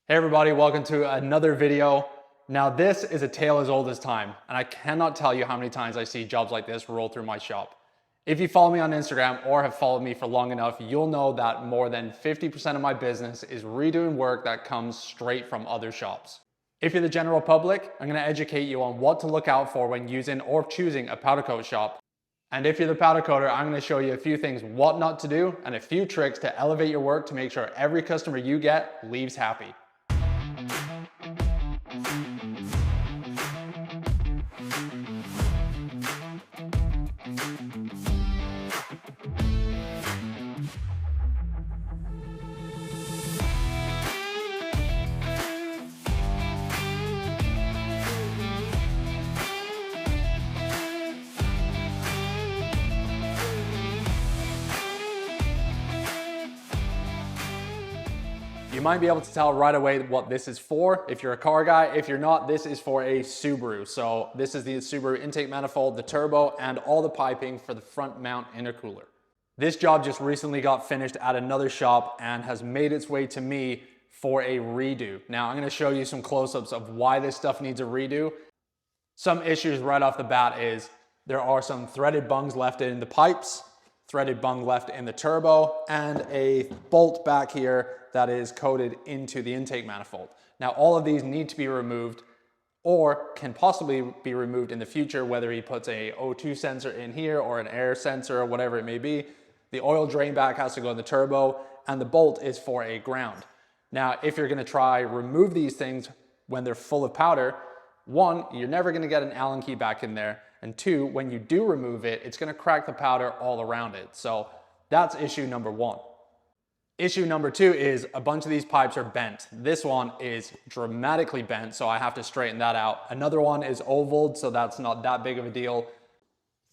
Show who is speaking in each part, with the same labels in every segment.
Speaker 1: Hey everybody, welcome to another video. Now this is a tale as old as time, and I cannot tell you how many times I see jobs like this roll through my shop. If you follow me on Instagram or have followed me for long enough, you'll know that more than 50% of my business is redoing work that comes straight from other shops. If you're the general public, I'm going to educate you on what to look out for when using or choosing a powder coat shop. And if you're the powder coater, I'm going to show you a few things what not to do and a few tricks to elevate your work to make sure every customer you get leaves happy. You might be able to tell right away what this is for. If you're a car guy, if you're not, this is for a Subaru. So this is the Subaru intake manifold, the turbo, and all the piping for the front mount intercooler. This job just recently got finished at another shop and has made its way to me for a redo. Now I'm gonna show you some close-ups of why this stuff needs a redo. Some issues right off the bat is there are some threaded bungs left in the pipes, threaded bung left in the turbo, and a bolt back here that is coated into the intake manifold. Now all of these need to be removed or can possibly be removed in the future, whether he puts a O2 sensor in here or an air sensor or whatever it may be. The oil drain back has to go in the turbo, and the bolt is for a ground. Now if you're gonna try remove these things when they're full of powder, one, you're never gonna get an Allen key back in there, and two, when you do remove it, it's gonna crack the powder all around it. So that's issue number one. Issue number two is a bunch of these pipes are bent. This one is dramatically bent, so I have to straighten that out. Another one is ovaled, so that's not that big of a deal.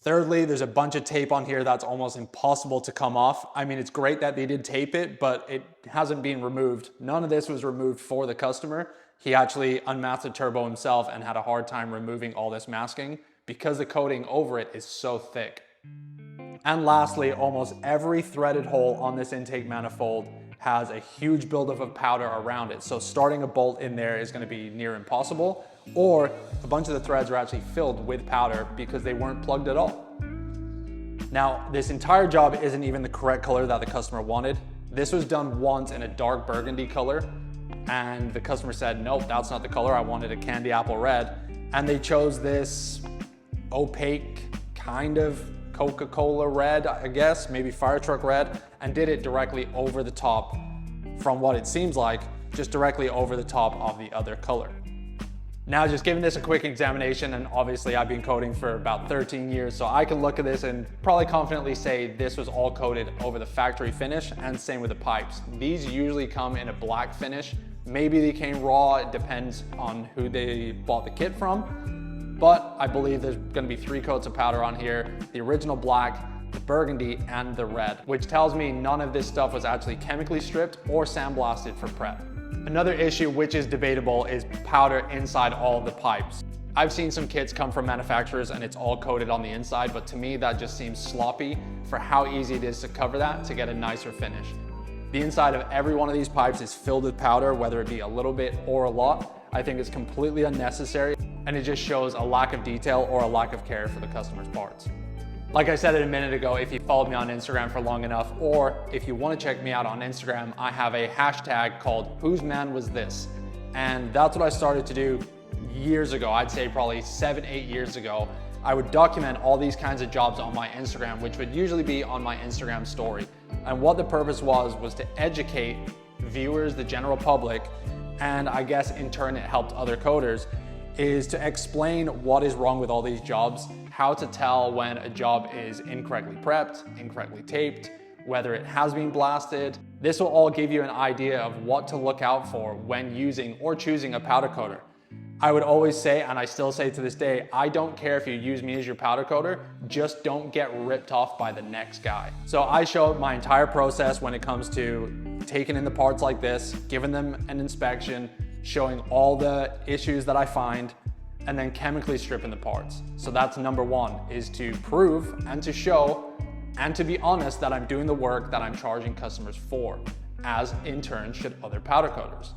Speaker 1: Thirdly, there's a bunch of tape on here that's almost impossible to come off. I mean, it's great that they did tape it, but it hasn't been removed. None of this was removed for the customer. He actually unmasked the turbo himself and had a hard time removing all this masking because the coating over it is so thick. And lastly, almost every threaded hole on this intake manifold has a huge buildup of powder around it. So starting a bolt in there is going to be near impossible, or a bunch of the threads are actually filled with powder because they weren't plugged at all. Now, this entire job isn't even the correct color that the customer wanted. This was done once in a dark burgundy color, and the customer said, nope, that's not the color. I wanted a candy apple red. And they chose this opaque kind of Coca-Cola red, I guess, maybe fire truck red, and did it directly over the top, from what it seems like, just directly over the top of the other color. Now, just giving this a quick examination, and obviously I've been coating for about 13 years, so I can look at this and probably confidently say this was all coated over the factory finish, and same with the pipes. These usually come in a black finish. Maybe they came raw, it depends on who they bought the kit from. But I believe there's gonna be 3 coats of powder on here, the original black, the burgundy, and the red, which tells me none of this stuff was actually chemically stripped or sandblasted for prep. Another issue which is debatable is powder inside all of the pipes. I've seen some kits come from manufacturers and it's all coated on the inside, but to me that just seems sloppy for how easy it is to cover that to get a nicer finish. The inside of every one of these pipes is filled with powder, whether it be a little bit or a lot. I think it's completely unnecessary, and it just shows a lack of detail or a lack of care for the customer's parts. Like I said it a minute ago, if you followed me on Instagram for long enough, or if you want to check me out on Instagram, I have a hashtag called Whose Man Was This? And that's what I started to do years ago. I'd say probably 7-8 years ago. I would document all these kinds of jobs on my Instagram, which would usually be on my Instagram story. And what the purpose was to educate viewers, the general public, and I guess in turn it helped other coders, is to explain what is wrong with all these jobs, how to tell when a job is incorrectly prepped, incorrectly taped, whether it has been blasted. This will all give you an idea of what to look out for when using or choosing a powder coater. I would always say, and I still say to this day, I don't care if you use me as your powder coater, just don't get ripped off by the next guy. So I show my entire process when it comes to taking in the parts like this, giving them an inspection, showing all the issues that I find, and then chemically stripping the parts. So that's number one, is to prove and to show and to be honest that I'm doing the work that I'm charging customers for, as in turn should other powder coaters.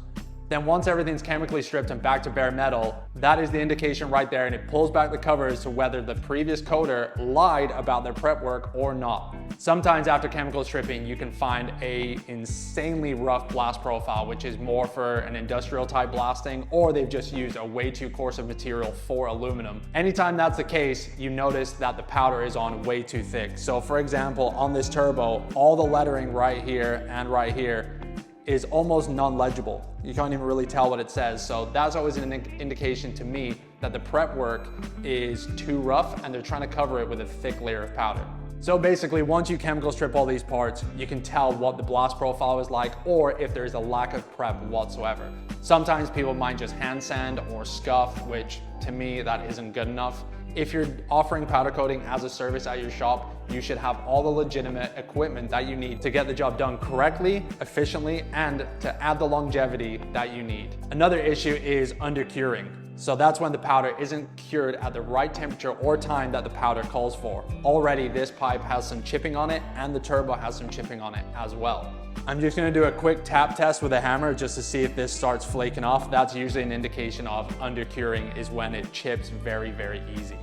Speaker 1: Then once everything's chemically stripped and back to bare metal, that is the indication right there, and it pulls back the covers to whether the previous coater lied about their prep work or not. Sometimes after chemical stripping, you can find a insanely rough blast profile, which is more for an industrial type blasting, or they've just used a way too coarse of material for aluminum. Anytime that's the case, you notice that the powder is on way too thick. So for example, on this turbo, all the lettering right here and right here is almost non-legible. You can't even really tell what it says. So that's always an indication to me that the prep work is too rough and they're trying to cover it with a thick layer of powder. So basically, once you chemical strip all these parts, you can tell what the blast profile is like or if there's a lack of prep whatsoever. Sometimes people might just hand sand or scuff, which to me, that isn't good enough. If you're offering powder coating as a service at your shop, you should have all the legitimate equipment that you need to get the job done correctly, efficiently, and to add the longevity that you need. Another issue is undercuring. So that's when the powder isn't cured at the right temperature or time that the powder calls for. Already this pipe has some chipping on it and the turbo has some chipping on it as well. I'm just gonna do a quick tap test with a hammer just to see if this starts flaking off. That's usually an indication of undercuring, is when it chips very, very easy.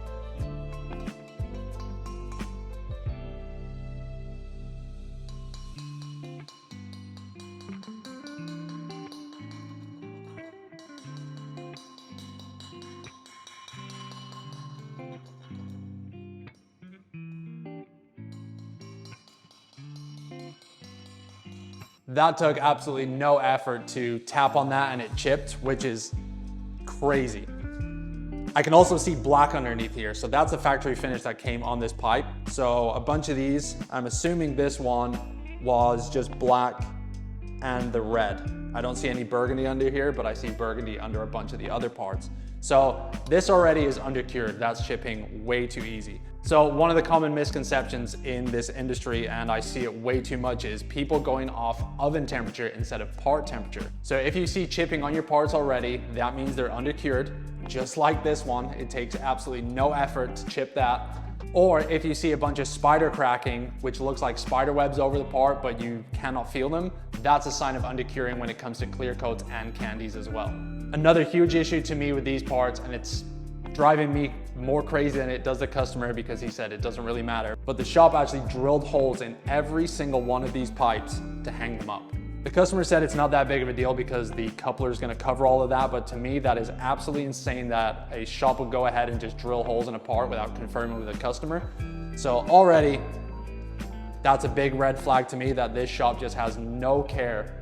Speaker 1: That took absolutely no effort to tap on that and it chipped, which is crazy. I can also see black underneath here. So that's the factory finish that came on this pipe. So a bunch of these, I'm assuming this one was just black and the red. I don't see any burgundy under here, but I see burgundy under a bunch of the other parts. So this already is undercured. That's chipping way too easy. So one of the common misconceptions in this industry, and I see it way too much, is people going off oven temperature instead of part temperature. So if you see chipping on your parts already, that means they're undercured, just like this one. It takes absolutely no effort to chip that. Or if you see a bunch of spider cracking, which looks like spider webs over the part, but you cannot feel them, that's a sign of undercuring when it comes to clear coats and candies as well. Another huge issue to me with these parts, and it's driving me more crazy than it does the customer because he said it doesn't really matter, but the shop actually drilled holes in every single one of these pipes to hang them up. The customer said it's not that big of a deal because the coupler is going to cover all of that, but to me that is absolutely insane that a shop would go ahead and just drill holes in a part without confirming with the customer. So already that's a big red flag to me that this shop just has no care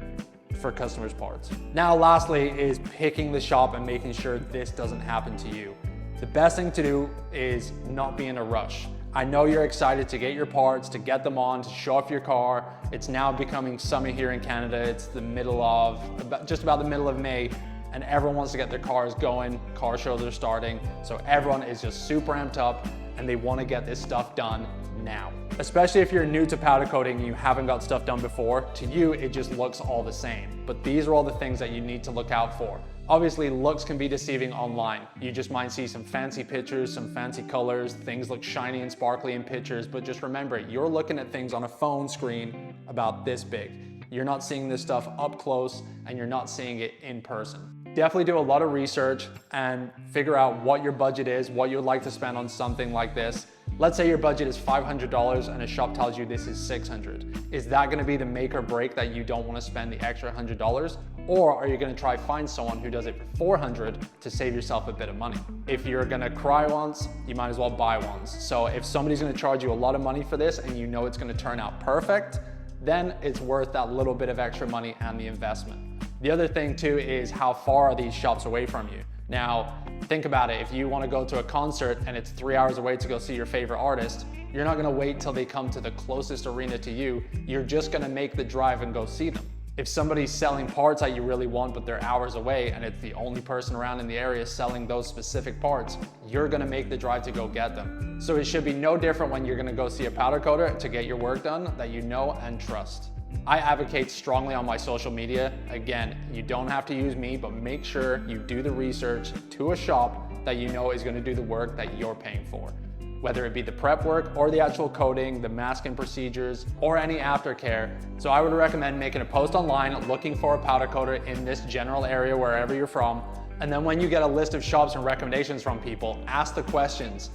Speaker 1: for customers' parts. Now lastly is picking the shop and making sure this doesn't happen to you. The best thing to do is not be in a rush. I know you're excited to get your parts, to get them on, to show off your car. It's now becoming summer here in Canada. It's the middle of, just about the middle of May, and everyone wants to get their cars going. Car shows are starting. So everyone is just super amped up and they want to get this stuff done now. Especially if you're new to powder coating and you haven't got stuff done before, to you it just looks all the same. But these are all the things that you need to look out for. Obviously, looks can be deceiving online. You just might see some fancy pictures, some fancy colors, things look shiny and sparkly in pictures, but just remember, you're looking at things on a phone screen about this big. You're not seeing this stuff up close and you're not seeing it in person. Definitely do a lot of research and figure out what your budget is, what you'd like to spend on something like this. Let's say your budget is $500 and a shop tells you this is $600. Is that gonna be the make or break that you don't wanna spend the extra $100? Or are you gonna try find someone who does it for $400 to save yourself a bit of money? If you're gonna cry once, you might as well buy once. So if somebody's gonna charge you a lot of money for this and you know it's gonna turn out perfect, then it's worth that little bit of extra money and the investment. The other thing too is how far are these shops away from you? Now, think about it. If you want to go to a concert and it's 3 hours away to go see your favorite artist, you're not going to wait till they come to the closest arena to you. You're just going to make the drive and go see them. If somebody's selling parts that you really want, but they're hours away and it's the only person around in the area selling those specific parts, you're going to make the drive to go get them. So it should be no different when you're going to go see a powder coater to get your work done that you know and trust. I advocate strongly on my social media. Again, you don't have to use me, but make sure you do the research to a shop that you know is going to do the work that you're paying for. whether it be the prep work or the actual coating, the masking procedures, or any aftercare. So I would recommend making a post online looking for a powder coater in this general area wherever you're from. And then when you get a list of shops and recommendations from people, ask the questions.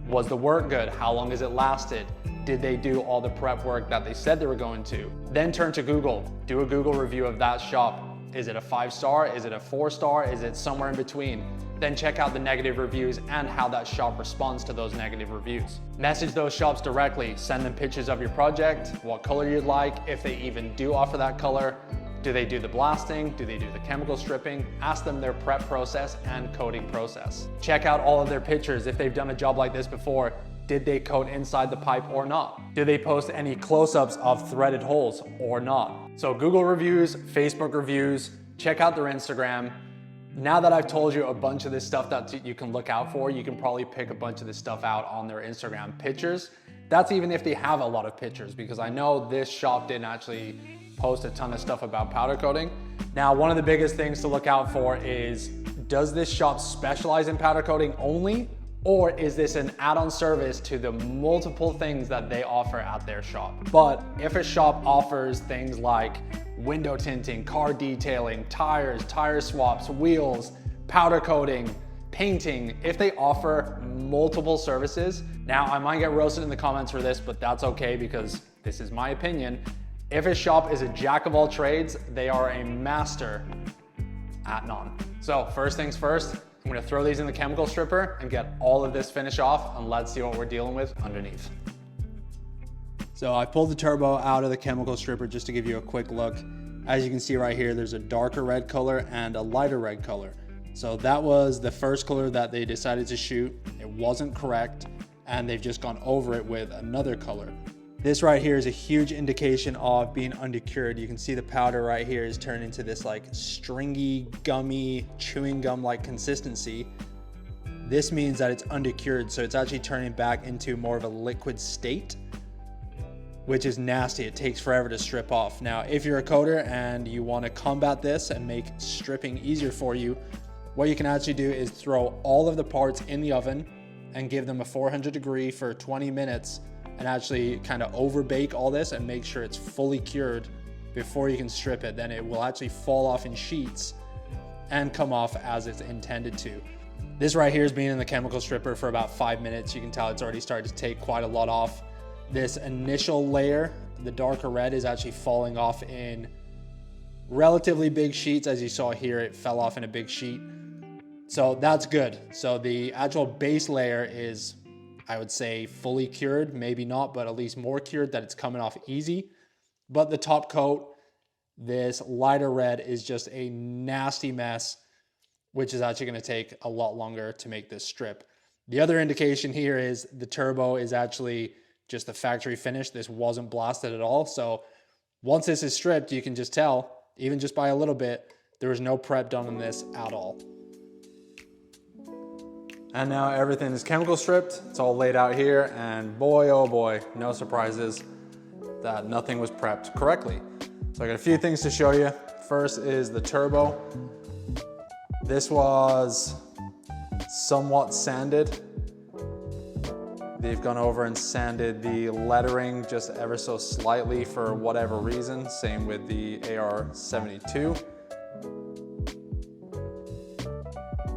Speaker 1: Was the work good? How long has it lasted? Did they do all the prep work that they said they were going to? Then turn to Google. Do a Google review of that shop. Is it a 5-star? Is it a 4-star? Is it somewhere in between? Then check out the negative reviews and how that shop responds to those negative reviews. Message those shops directly. Send them pictures of your project, what color you'd like, if they even do offer that color. Do they do the blasting? Do they do the chemical stripping? Ask them their prep process and coating process. Check out all of their pictures if they've done a job like this before. Did they coat inside the pipe or not? Do they post any close-ups of threaded holes or not? So Google reviews, Facebook reviews, check out their Instagram. Now that I've told you a bunch of this stuff that you can look out for, you can probably pick a bunch of this stuff out on their Instagram pictures. That's even if they have a lot of pictures, because I know this shop didn't actually post a ton of stuff about powder coating. Now, one of the biggest things to look out for is, does this shop specialize in powder coating only? Or is this an add-on service to the multiple things that they offer at their shop? But if a shop offers things like window tinting, car detailing, tires, tire swaps, wheels, powder coating, painting, if they offer multiple services, now I might get roasted in the comments for this, but that's okay because this is my opinion. If a shop is a jack of all trades, they are a master at none. So first things first, I'm gonna throw these in the chemical stripper and get all of this finish off, and let's see what we're dealing with underneath. So I pulled the turbo out of the chemical stripper just to give you a quick look. As you can see right here, there's a darker red color and a lighter red color. So that was the first color that they decided to shoot. It wasn't correct, and they've just gone over it with another color. This right here is a huge indication of being undercured. You can see the powder right here is turned into this like stringy, gummy, chewing gum-like consistency. This means that it's undercured, so it's actually turning back into more of a liquid state, which is nasty. It takes forever to strip off. Now, if you're a coder and you want to combat this and make stripping easier for you, what you can actually do is throw all of the parts in the oven and give them a 400 degree for 20 minutes and actually kind of over bake all this and make sure it's fully cured before you can strip it. Then it will actually fall off in sheets and come off as it's intended to. This right here is being in the chemical stripper for about 5 minutes. You can tell it's already started to take quite a lot off. This initial layer, the darker red, is actually falling off in relatively big sheets. As you saw here, it fell off in a big sheet. So that's good. So the actual base layer is, I would say, fully cured, maybe not, but at least more cured, that it's coming off easy. But the top coat, this lighter red, is just a nasty mess, which is actually going to take a lot longer to make this strip. The other indication here is the turbo is actually just the factory finish. This wasn't blasted at all. So once this is stripped, you can just tell, even just by a little bit, there was no prep done on this at all. And now everything is chemical stripped. It's all laid out here, and boy, oh boy, no surprises that nothing was prepped correctly. So I got a few things to show you. First is the turbo. This was somewhat sanded. They've gone over and sanded the lettering just ever so slightly for whatever reason. Same with the AR-72.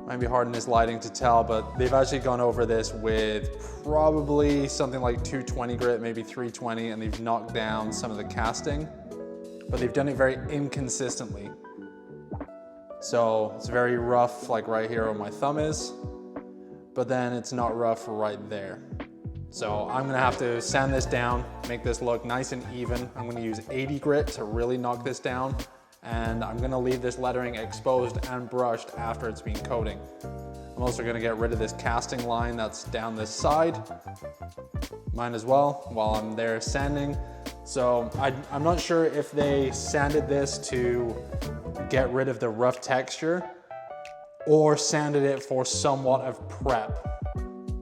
Speaker 1: Might be hard in this lighting to tell, but they've actually gone over this with probably something like 220 grit, maybe 320, and they've knocked down some of the casting, but they've done it very inconsistently. So it's very rough, like right here where my thumb is, but then it's not rough right there. So I'm gonna have to sand this down, make this look nice and even. I'm gonna use 80 grit to really knock this down, and I'm gonna leave this lettering exposed and brushed after it's been coating. I'm also gonna get rid of this casting line that's down this side, mine as well, while I'm there sanding. So I'm not sure if they sanded this to get rid of the rough texture or sanded it for somewhat of prep.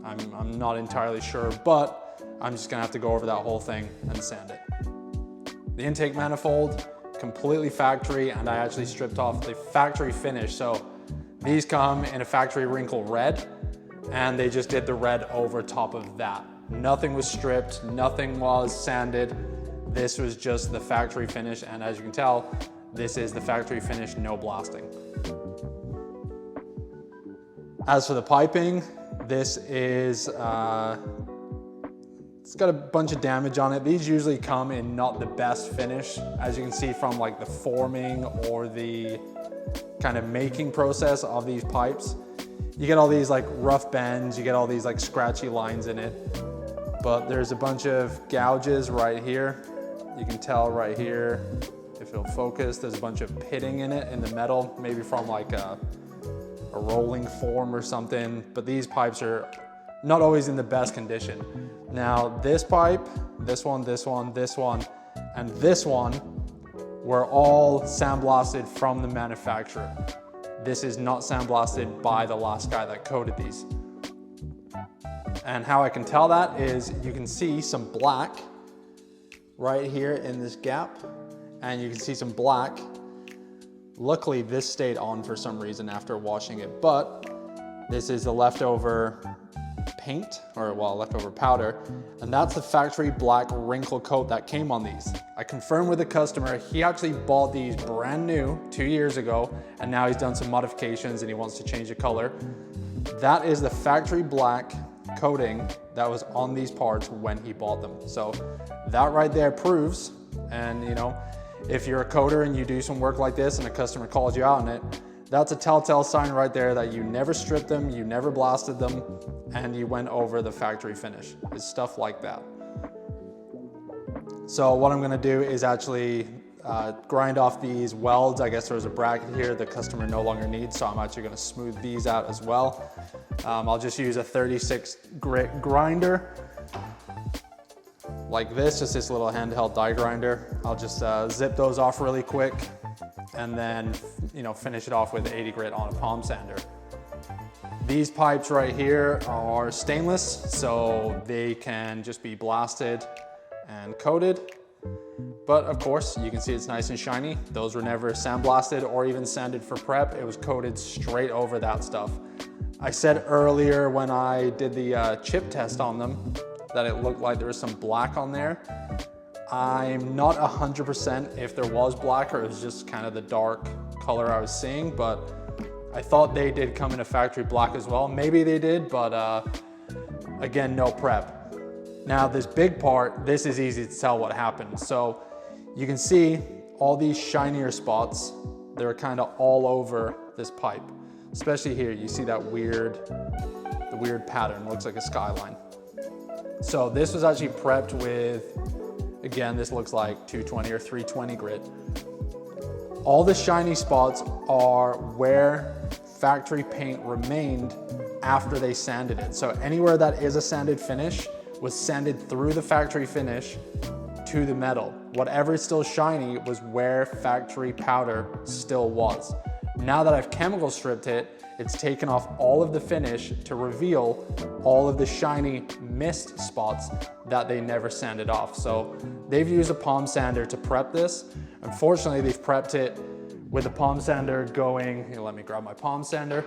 Speaker 1: I'm not entirely sure, but I'm just gonna have to go over that whole thing and sand it. The intake manifold, completely factory, and I actually stripped off the factory finish. So these come in a factory wrinkle red, and they just did the red over top of that. Nothing was stripped, nothing was sanded. This was just the factory finish, and as you can tell, this is the factory finish, no blasting. As for the piping, this is, it's got a bunch of damage on it. These usually come in not the best finish, as you can see from like the forming or the kind of making process of these pipes. You get all these like rough bends, you get all these like scratchy lines in it, but there's a bunch of gouges right here. You can tell right here, if it'll focus, there's a bunch of pitting in it in the metal, maybe from like a rolling form or something, but these pipes are not always in the best condition. Now this pipe, this one, this one, this one, and this one were all sandblasted from the manufacturer. This is not sandblasted by the last guy that coated these. And how I can tell that is you can see some black right here in this gap, and you can see some black. Luckily this stayed on for some reason after washing it, but this is the leftover paint, or well, leftover powder, and that's the factory black wrinkle coat that came on these. I confirmed with the customer, he actually bought these brand new 2 years ago, and now he's done some modifications and he wants to change the color. That is the factory black coating that was on these parts when he bought them. So that right there proves, and you know, if you're a coder and you do some work like this and a customer calls you out on it, that's a telltale sign right there that you never stripped them, you never blasted them, and you went over the factory finish. It's stuff like that. So what I'm gonna do is actually grind off these welds. I guess there's a bracket here the customer no longer needs, so I'm actually gonna smooth these out as well. I'll just use a 36 grit grinder like this, just this little handheld die grinder. I'll just zip those off really quick and then, you know, finish it off with 80 grit on a palm sander. These pipes right here are stainless, so they can just be blasted and coated. But of course, you can see it's nice and shiny. Those were never sandblasted or even sanded for prep. It was coated straight over that stuff. I said earlier when I did the chip test on them that it looked like there was some black on there. I'm not 100% if there was black or it was just kind of the dark color I was seeing, but I thought they did come in a factory black as well. Maybe they did, but again, no prep. Now this big part, this is easy to tell what happened. So you can see all these shinier spots, they're kind of all over this pipe. Especially here, you see that weird pattern, looks like a skyline. So this was actually prepped with, again, this looks like 220 or 320 grit. All the shiny spots are where factory paint remained after they sanded it. So anywhere that is a sanded finish was sanded through the factory finish to the metal. Whatever is still shiny was where factory powder still was. Now that I've chemical stripped it, it's taken off all of the finish to reveal all of the shiny mist spots that they never sanded off. So they've used a palm sander to prep this. Unfortunately, they've prepped it with a palm sander going, here, let me grab my palm sander.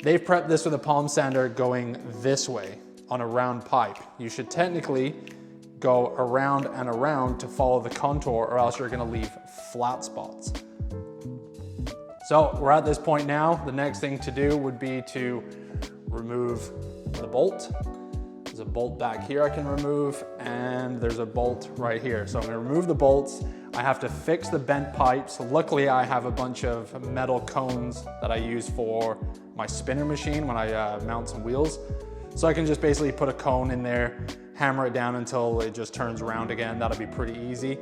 Speaker 1: They've prepped this with a palm sander going this way on a round pipe. You should technically go around and around to follow the contour, or else you're gonna leave flat spots. So we're at this point now. The next thing to do would be to remove the bolt. There's a bolt back here I can remove, and there's a bolt right here. So I'm gonna remove the bolts. I have to fix the bent pipes. Luckily, I have a bunch of metal cones that I use for my spinner machine when I mount some wheels. So I can just basically put a cone in there, hammer it down until it just turns around again. That'll be pretty easy.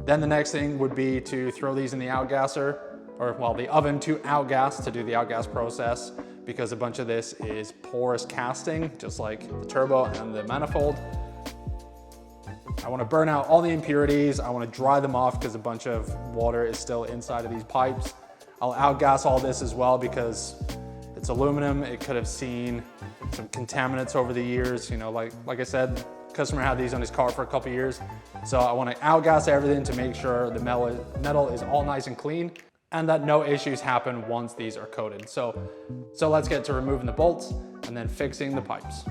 Speaker 1: Then the next thing would be to throw these in the outgasser, or well, the oven to outgas to do the outgas process, because a bunch of this is porous casting, just like the turbo and the manifold. I want to burn out all the impurities. I want to dry them off because a bunch of water is still inside of these pipes. I'll outgas all this as well because it's aluminum. It could have seen some contaminants over the years. You know, like I said, customer had these on his car for a couple of years. So I want to outgas everything to make sure the metal is all nice and clean. and that no issues happen once these are coated. So let's get to removing the bolts and then fixing the pipes.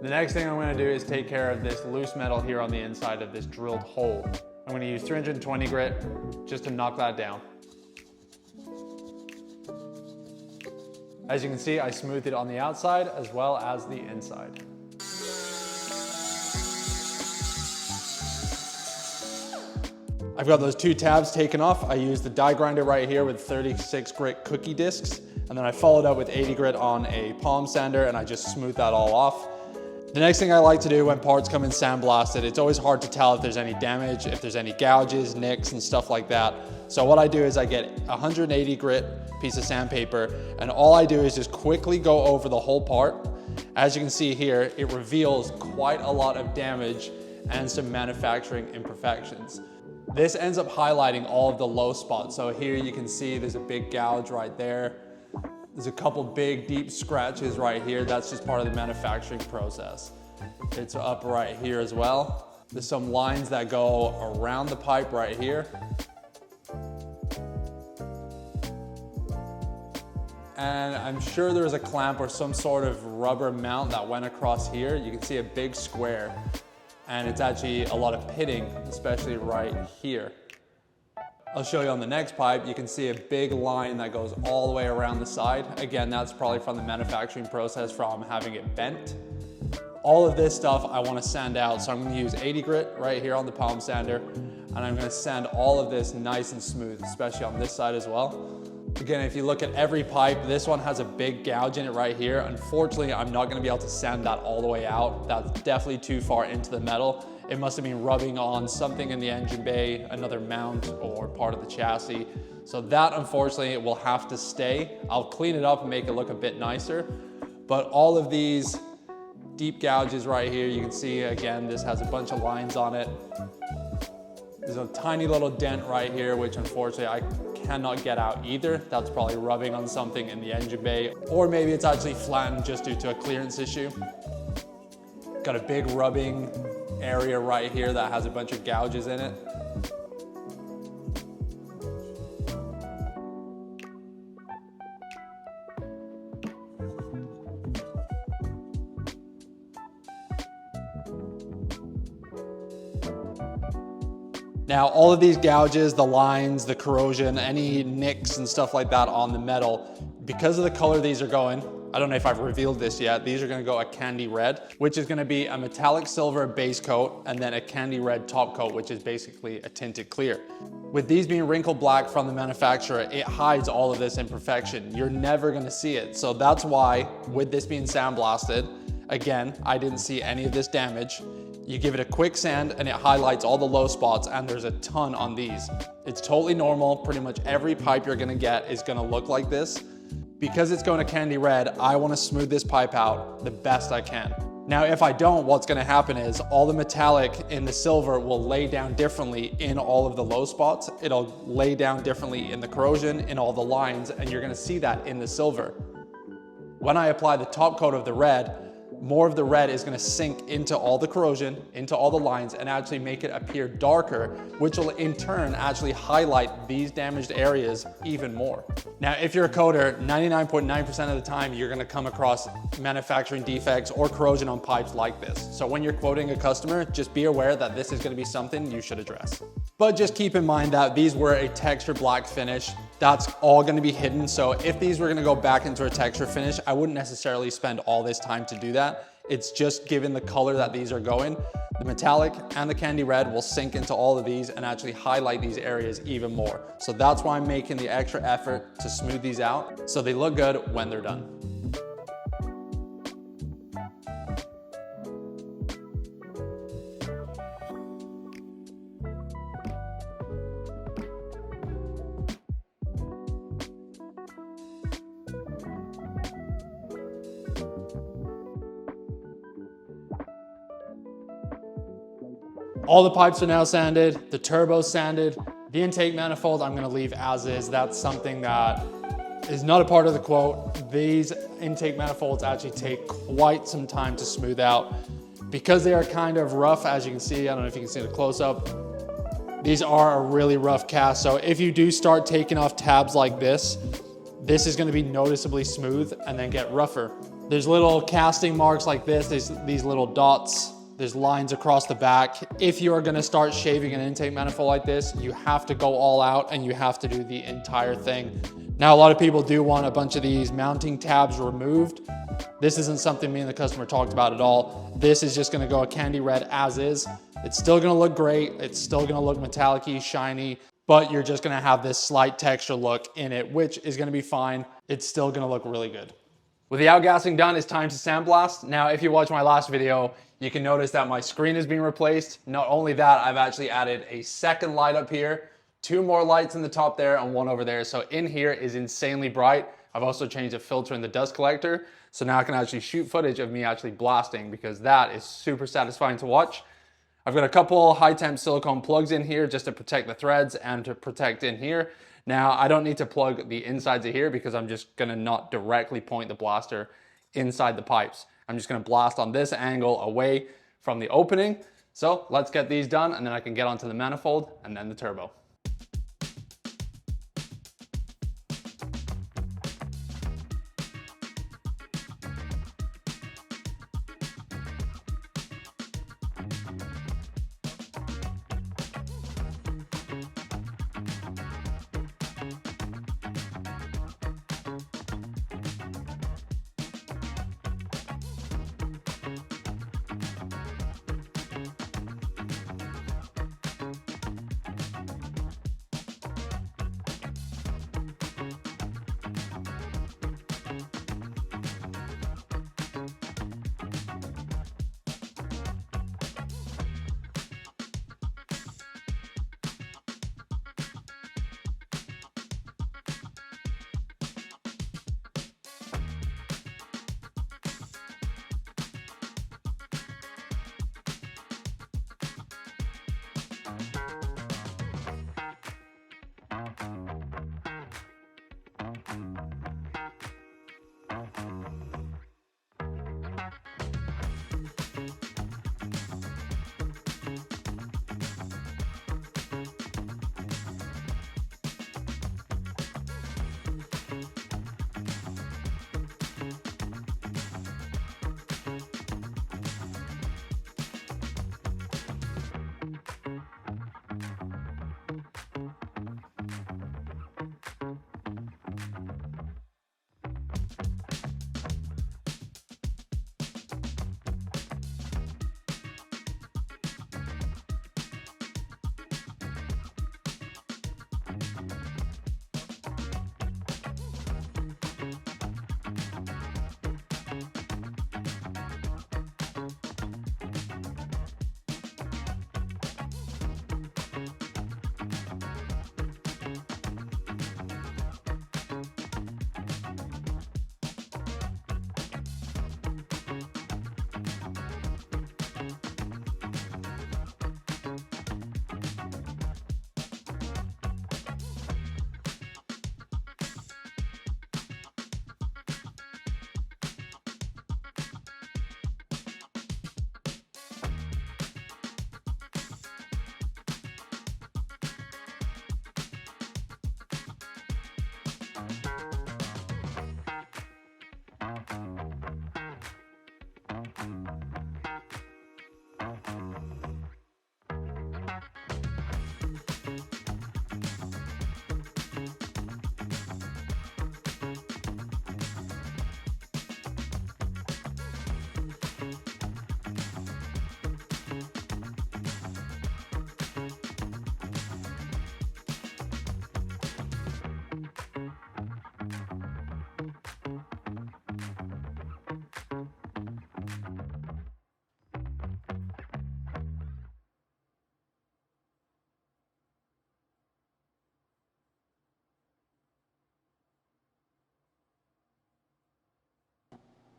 Speaker 1: The next thing I'm going to do is take care of this loose metal here on the inside of this drilled hole. I'm going to use 320 grit just to knock that down. As you can see, I smoothed it on the outside as well as the inside. I've got those two tabs taken off. I used the die grinder right here with 36 grit cookie discs, and then I followed up with 80 grit on a palm sander, and I just smoothed that all off. The next thing I like to do when parts come in sandblasted, it's always hard to tell if there's any damage, if there's any gouges, nicks, and stuff like that. So what I do is I get 180 grit piece of sandpaper, and all I do is just quickly go over the whole part. As you can see here, it reveals quite a lot of damage and some manufacturing imperfections. This ends up highlighting all of the low spots. So here you can see there's a big gouge right there. There's a couple big deep scratches right here. That's just part of the manufacturing process. It's up right here as well. There's some lines that go around the pipe right here. And I'm sure there's a clamp or some sort of rubber mount that went across here. You can see a big square, and it's actually a lot of pitting, especially right here. I'll show you on the next pipe. You can see a big line that goes all the way around the side. Again, that's probably from the manufacturing process from having it bent. All of this stuff I want to sand out, so I'm going to use 80 grit right here on the palm sander, and I'm going to sand all of this nice and smooth, especially on this side as well. Again, if you look at every pipe, this one has a big gouge in it right here. Unfortunately, I'm not going to be able to sand that all the way out. That's definitely too far into the metal. It must have been rubbing on something in the engine bay, another mount or part of the chassis. So that, unfortunately, will have to stay. I'll clean it up and make it look a bit nicer. But all of these deep gouges right here, you can see, again, this has a bunch of lines on it. There's a tiny little dent right here, which unfortunately I cannot get out either. That's probably rubbing on something in the engine bay, or maybe it's actually flattened just due to a clearance issue. Got a big rubbing area right here that has a bunch of gouges in it. Now, all of these gouges, the lines, the corrosion, any nicks and stuff like that on the metal, because of the color these are going, I don't know if I've revealed this yet, these are gonna go a candy red, which is gonna be a metallic silver base coat and then a candy red top coat, which is basically a tinted clear. With these being wrinkled black from the manufacturer, it hides all of this imperfection. You're never gonna see it. So that's why, with this being sandblasted, again, I didn't see any of this damage. You give it a quick sand and it highlights all the low spots, and there's a ton on these. It's totally normal. Pretty much every pipe you're gonna get is gonna look like this. Because it's going to candy red, I wanna smooth this pipe out the best I can. Now, if I don't, what's gonna happen is all the metallic in the silver will lay down differently in all of the low spots. It'll lay down differently in the corrosion, in all the lines, and you're gonna see that in the silver. When I apply the top coat of the red, more of the red is gonna sink into all the corrosion, into all the lines, and actually make it appear darker, which will in turn actually highlight these damaged areas even more. Now, if you're a coder, 99.9% of the time, you're gonna come across manufacturing defects or corrosion on pipes like this. So when you're quoting a customer, just be aware that this is gonna be something you should address. But just keep in mind that these were a texture black finish. That's all gonna be hidden. So if these were gonna go back into a texture finish, I wouldn't necessarily spend all this time to do that. It's just given the color that these are going, the metallic and the candy red will sink into all of these and actually highlight these areas even more. So that's why I'm making the extra effort to smooth these out so they look good when they're done. All the pipes are now sanded, the turbo's sanded, the intake manifold I'm gonna leave as is. That's something that is not a part of the quote. These intake manifolds actually take quite some time to smooth out because they are kind of rough, as you can see. I don't know if you can see the close up. These are a really rough cast. So if you do start taking off tabs like this is gonna be noticeably smooth and then get rougher. There's little casting marks like this, there's these little dots. There's lines across the back. If you are gonna start shaving an intake manifold like this, you have to go all out and you have to do the entire thing. Now, a lot of people do want a bunch of these mounting tabs removed. This isn't something me and the customer talked about at all. This is just gonna go a candy red as is. It's still gonna look great. It's still gonna look metallic-y, shiny, but you're just gonna have this slight texture look in it, which is gonna be fine. It's still gonna look really good. With the outgassing done, it's time to sandblast. Now, if you watch my last video, you can notice that my screen is being replaced. Not only that, I've actually added a second light up here, 2 more lights in the top there and 1 over there. So in here is insanely bright. I've also changed a filter in the dust collector. So now I can actually shoot footage of me actually blasting because that is super satisfying to watch. I've got a couple high temp silicone plugs in here just to protect the threads and to protect in here. Now, I don't need to plug the insides of here because I'm just gonna not directly point the blaster inside the pipes. I'm just gonna blast on this angle away from the opening. So let's get these done and then I can get onto the manifold and then the turbo.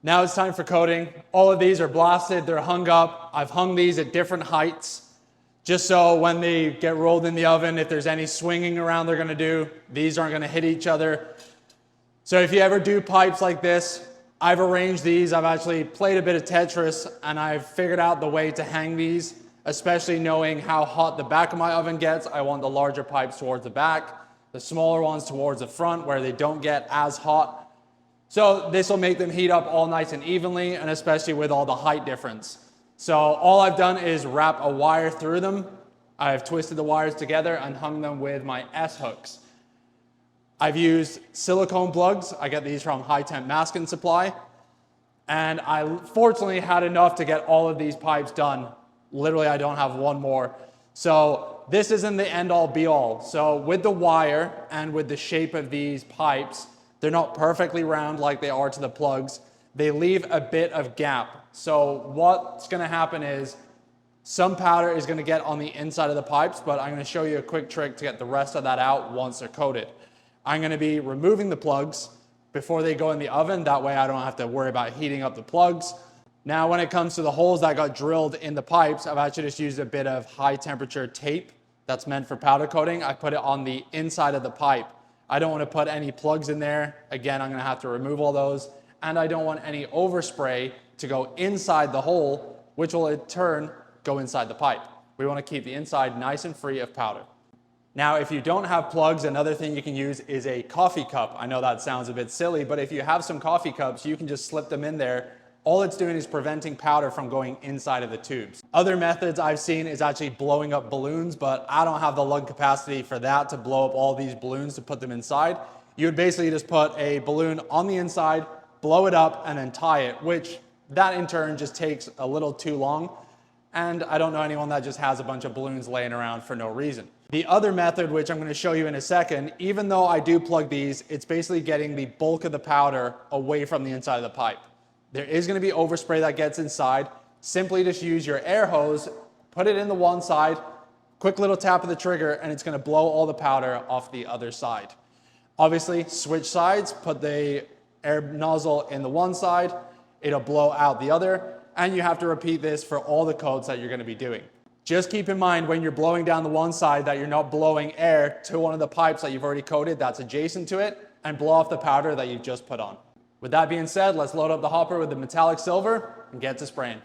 Speaker 1: Now it's time for coating. All of these are blasted, they're hung up. I've hung these at different heights, just so when they get rolled in the oven, if there's any swinging around they're gonna do, these aren't gonna hit each other. So if you ever do pipes like this, I've arranged these. I've actually played a bit of Tetris and I've figured out the way to hang these, especially knowing how hot the back of my oven gets. I want the larger pipes towards the back, the smaller ones towards the front where they don't get as hot. So this will make them heat up all nice and evenly, and especially with all the height difference. So all I've done is wrap a wire through them. I've twisted the wires together and hung them with my S-hooks. I've used silicone plugs. I get these from High Temp Masking Supply. And I fortunately had enough to get all of these pipes done. Literally, I don't have one more. So this isn't the end all be all. So with the wire and with the shape of these pipes, they're not perfectly round like they are to the plugs. They leave a bit of gap. So what's gonna happen is some powder is gonna get on the inside of the pipes, but I'm gonna show you a quick trick to get the rest of that out once they're coated. I'm gonna be removing the plugs before they go in the oven. That way I don't have to worry about heating up the plugs. Now when it comes to the holes that got drilled in the pipes, I've actually just used a bit of high temperature tape that's meant for powder coating. I put it on the inside of the pipe. I don't want to put any plugs in there. Again, I'm going to have to remove all those. And I don't want any overspray to go inside the hole, which will in turn go inside the pipe. We want to keep the inside nice and free of powder. Now, if you don't have plugs, another thing you can use is a coffee cup. I know that sounds a bit silly, but if you have some coffee cups, you can just slip them in there. All it's doing is preventing powder from going inside of the tubes. Other methods I've seen is actually blowing up balloons, but I don't have the lung capacity for that to blow up all these balloons to put them inside. You would basically just put a balloon on the inside, blow it up, and then tie it, which that in turn just takes a little too long. And I don't know anyone that just has a bunch of balloons laying around for no reason. The other method, which I'm going to show you in a second, even though I do plug these, it's basically getting the bulk of the powder away from the inside of the pipe. There is going to be overspray that gets inside. Simply just use your air hose, put it in the one side, quick little tap of the trigger, and it's going to blow all the powder off the other side. Obviously, switch sides, put the air nozzle in the one side, it'll blow out the other, and you have to repeat this for all the coats that you're going to be doing. Just keep in mind when you're blowing down the one side that you're not blowing air to one of the pipes that you've already coated that's adjacent to it, and blow off the powder that you've just put on. With that being said, let's load up the hopper with the metallic silver and get to spraying.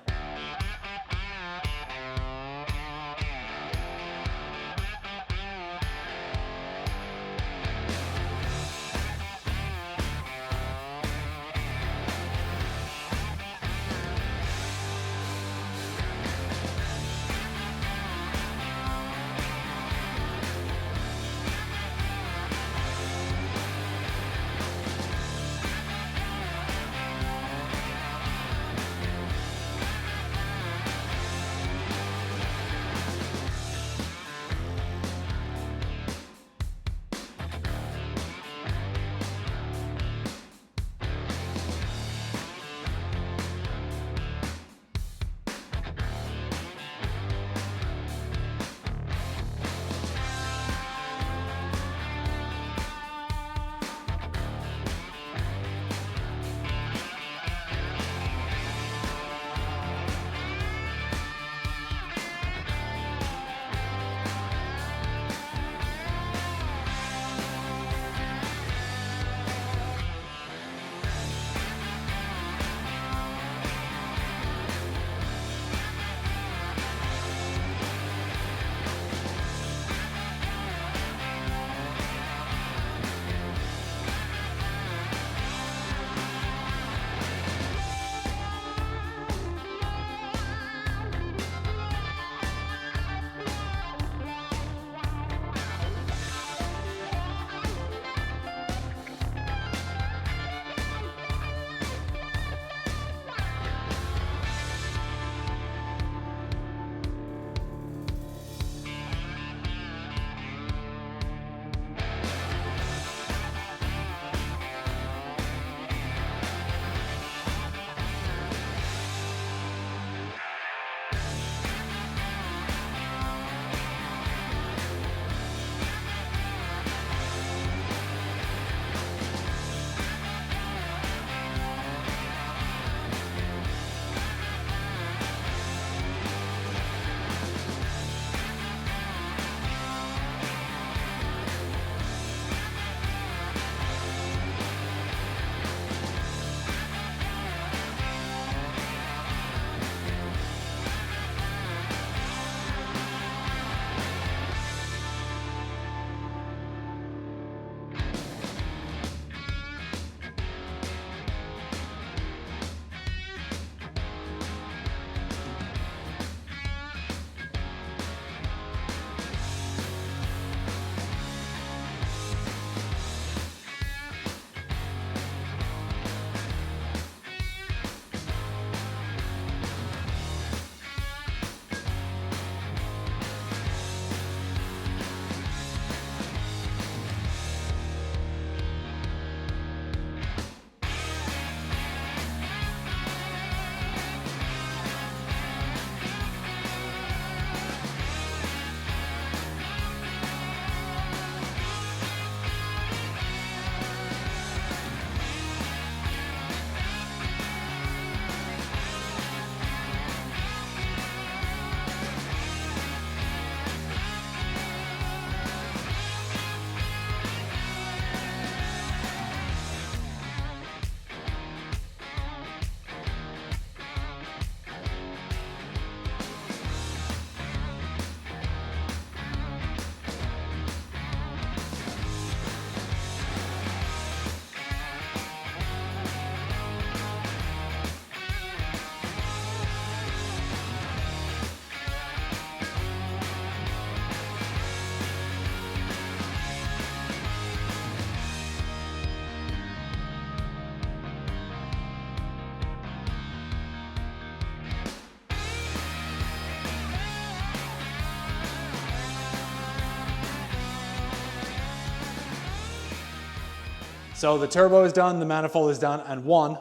Speaker 1: So the turbo is done, the manifold is done, and one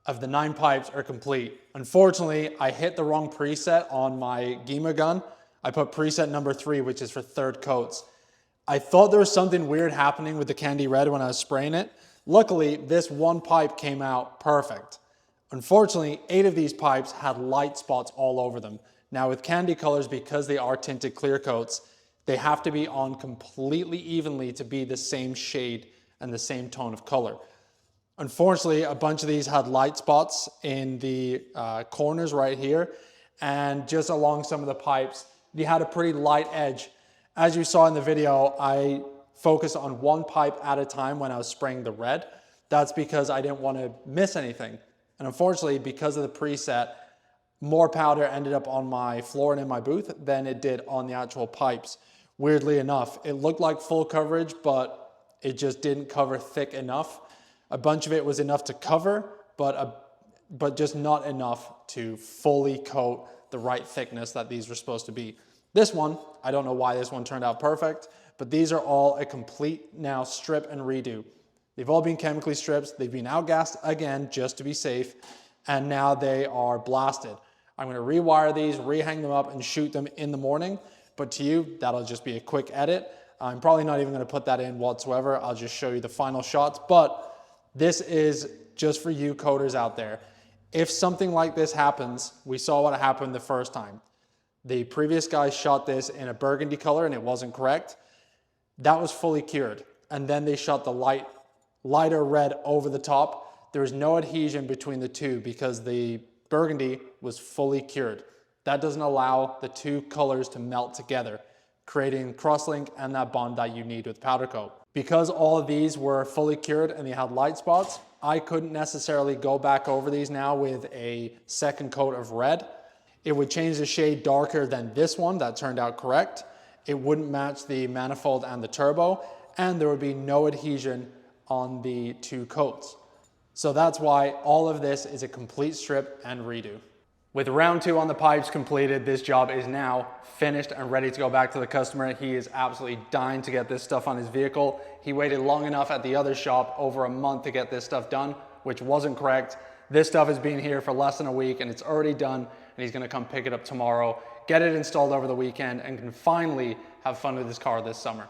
Speaker 1: of the 9 pipes are complete. Unfortunately, I hit the wrong preset on my Gima gun. I put preset number 3, which is for third coats. I thought there was something weird happening with the candy red when I was spraying it. Luckily, this one pipe came out perfect. Unfortunately, 8 of these pipes had light spots all over them. Now with candy colors, because they are tinted clear coats, they have to be on completely evenly to be the same shade and the same tone of color. Unfortunately, a bunch of these had light spots in the corners right here, and just along some of the pipes, they had a pretty light edge. As you saw in the video, I focused on one pipe at a time when I was spraying the red. That's because I didn't want to miss anything. And unfortunately, because of the preset, more powder ended up on my floor and in my booth than it did on the actual pipes. Weirdly enough, it looked like full coverage, but it just didn't cover thick enough. A bunch of it was enough to cover, but just not enough to fully coat the right thickness that these were supposed to be. This one, I don't know why this one turned out perfect, but these are all a complete now strip and redo. They've all been chemically stripped, they've been outgassed again just to be safe, and now they are blasted. I'm gonna rewire these, rehang them up, and shoot them in the morning, but to you, that'll just be a quick edit. I'm probably not even gonna put that in whatsoever. I'll just show you the final shots, but this is just for you coders out there. If something like this happens, we saw what happened the first time. The previous guy shot this in a burgundy color and it wasn't correct. That was fully cured. And then they shot the lighter red over the top. There was no adhesion between the two because the burgundy was fully cured. That doesn't allow the two colors to melt together, creating crosslink and that bond that you need with powder coat. Because all of these were fully cured and they had light spots, I couldn't necessarily go back over these now with a second coat of red. It would change the shade darker than this one that turned out correct. It wouldn't match the manifold and the turbo, and there would be no adhesion on the two coats. So that's why all of this is a complete strip and redo. With round 2 on the pipes completed, this job is now finished and ready to go back to the customer. He is absolutely dying to get this stuff on his vehicle. He waited long enough at the other shop, over a month, to get this stuff done, which wasn't correct. This stuff has been here for less than a week and it's already done, and he's gonna come pick it up tomorrow, get it installed over the weekend, and can finally have fun with his car this summer.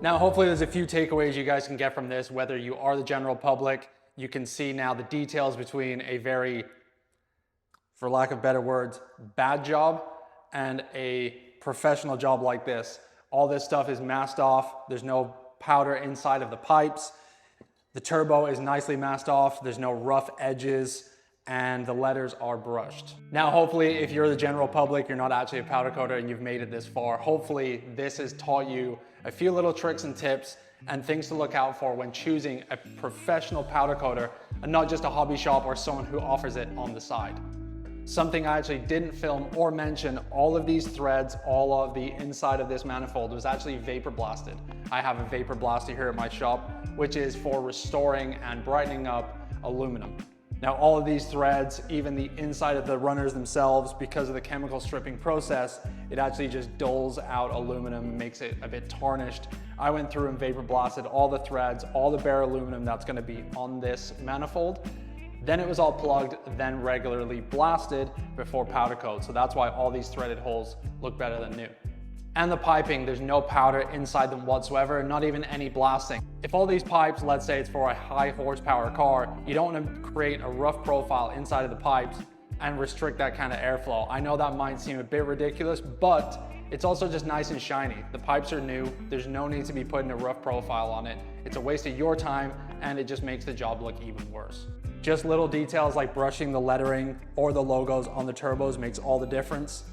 Speaker 1: Now, hopefully there's a few takeaways you guys can get from this, whether you are the general public. You can see now the details between a very, for lack of better words, bad job and a professional job like this. All this stuff is masked off. There's no powder inside of the pipes. The turbo is nicely masked off. There's no rough edges, and the letters are brushed. Now, hopefully, if you're the general public, you're not actually a powder coater and you've made it this far, hopefully this has taught you a few little tricks and tips and things to look out for when choosing a professional powder coater and not just a hobby shop or someone who offers it on the side. Something I actually didn't film or mention, all of these threads, all of the inside of this manifold was actually vapor blasted. I have a vapor blaster here at my shop, which is for restoring and brightening up aluminum. Now, all of these threads, even the inside of the runners themselves, because of the chemical stripping process, it actually just dulls out aluminum, makes it a bit tarnished. I went through and vapor blasted all the threads, all the bare aluminum that's gonna be on this manifold. Then it was all plugged, then regularly blasted before powder coat. So that's why all these threaded holes look better than new. And the piping, there's no powder inside them whatsoever, not even any blasting. If all these pipes, let's say it's for a high horsepower car, you don't want to create a rough profile inside of the pipes and restrict that kind of airflow. I know that might seem a bit ridiculous, but it's also just nice and shiny. The pipes are new. There's no need to be putting a rough profile on it. It's a waste of your time, and it just makes the job look even worse. Just little details like brushing the lettering or the logos on the turbos makes all the difference.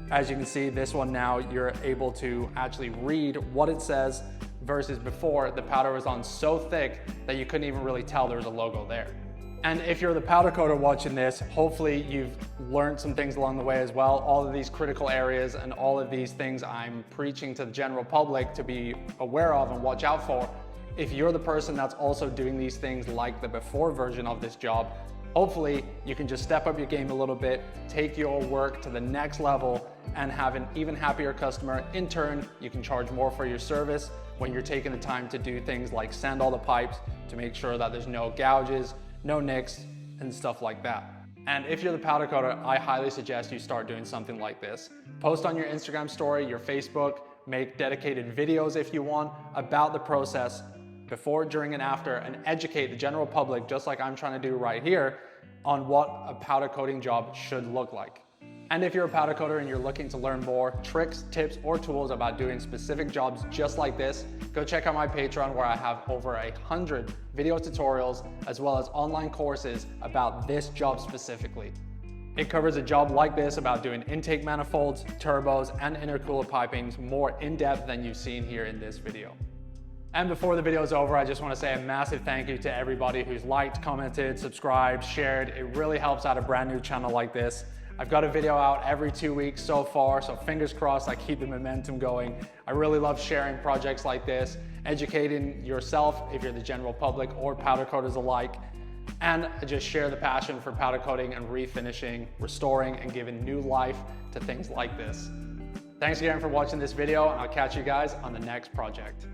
Speaker 1: As you can see, this one now, you're able to actually read what it says versus before the powder was on so thick that you couldn't even really tell there was a logo there. And if you're the powder coater watching this, hopefully you've learned some things along the way as well. All of these critical areas and all of these things I'm preaching to the general public to be aware of and watch out for. If you're the person that's also doing these things like the before version of this job, hopefully you can just step up your game a little bit, take your work to the next level, and have an even happier customer. In turn, you can charge more for your service when you're taking the time to do things like sand all the pipes to make sure that there's no gouges, no nicks, and stuff like that. And if you're the powder coater, I highly suggest you start doing something like this. Post on your Instagram story, your Facebook, make dedicated videos if you want about the process before, during, and after, and educate the general public, just like I'm trying to do right here, on what a powder coating job should look like. And if you're a powder coater and you're looking to learn more tricks, tips, or tools about doing specific jobs just like this, go check out my Patreon where I have over 100 video tutorials as well as online courses about this job specifically. It covers a job like this about doing intake manifolds, turbos, and intercooler pipings more in depth than you've seen here in this video. And before the video is over, I just want to say a massive thank you to everybody who's liked, commented, subscribed, shared. It really helps out a brand new channel like this. I've got a video out every 2 weeks so far, so fingers crossed I keep the momentum going. I really love sharing projects like this, educating yourself if you're the general public or powder coaters alike, and just share the passion for powder coating and refinishing, restoring, and giving new life to things like this. Thanks again for watching this video, and I'll catch you guys on the next project.